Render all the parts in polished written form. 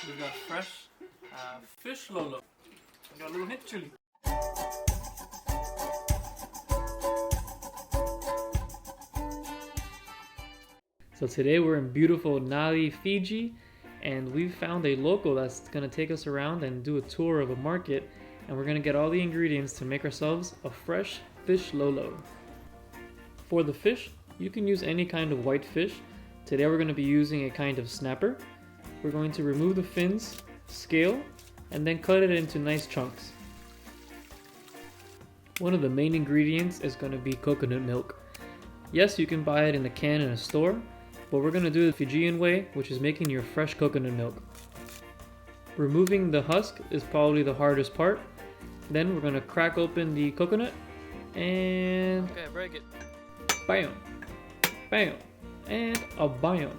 We got fresh Fish Lolo. We got a little hint chili. So today we're in beautiful Nadi, Fiji, and we found a local that's gonna take us around and do a tour of a market, and we're gonna get all the ingredients to make ourselves a fresh Fish Lolo. For the fish, you can use any kind of white fish. Today we're gonna be using a kind of snapper. We're going to remove the fins, scale, and then cut it into nice chunks. One of the main ingredients is going to be coconut milk. Yes, you can buy it in a can in a store, but we're going to do the Fijian way, which is making your fresh coconut milk. Removing the husk is probably the hardest part. Then we're going to crack open the coconut and break it. Bam! Bam! And a bam!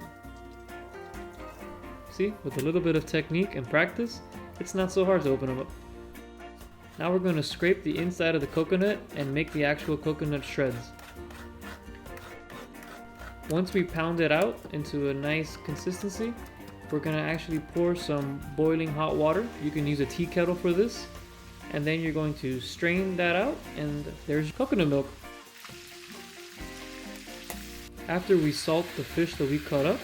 See, with a little bit of technique and practice, it's not so hard to open them up. Now we're going to scrape the inside of the coconut and make the actual coconut shreds. Once we pound it out into a nice consistency, we're going to actually pour some boiling hot water. You can use a tea kettle for this. And then you're going to strain that out, and there's coconut milk. After we salt the fish that we cut up,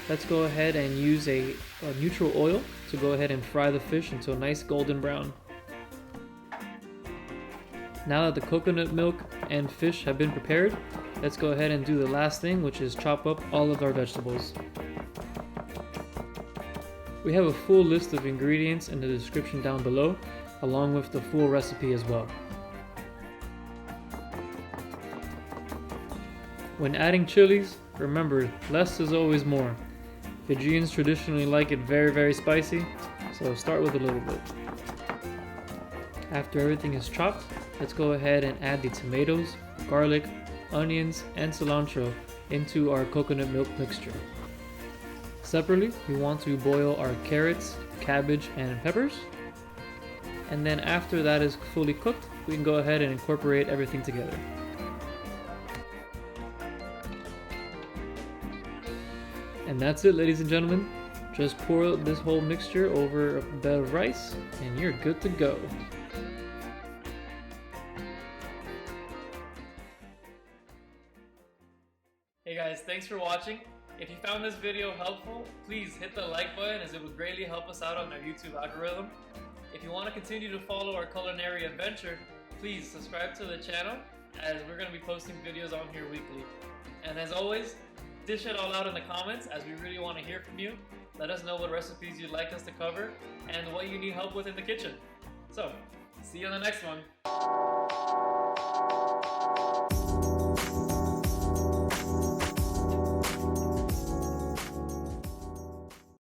let's go ahead and use a neutral oil to go ahead and fry the fish until a nice golden brown. Now that the coconut milk and fish have been prepared, let's go ahead and do the last thing, which is chop up all of our vegetables. We have a full list of ingredients in the description down below, along with the full recipe as well. When adding chilies, remember, less is always more. Fijians traditionally like it very, very spicy, so start with a little bit. After everything is chopped, let's go ahead and add the tomatoes, garlic, onions, and cilantro into our coconut milk mixture. Separately, we want to boil our carrots, cabbage, and peppers. And then after that is fully cooked, we can go ahead and incorporate everything together. And that's it, ladies and gentlemen. Just pour this whole mixture over a bed of rice and you're good to go. Hey guys, thanks for watching. If you found this video helpful, please hit the like button, as it would greatly help us out on our YouTube algorithm. If you want to continue to follow our culinary adventure, please subscribe to the channel, as we're going to be posting videos on here weekly. And as always, dish it all out in the comments, as we really want to hear from you. Let us know what recipes you'd like us to cover and what you need help with in the kitchen. So, see you on the next one.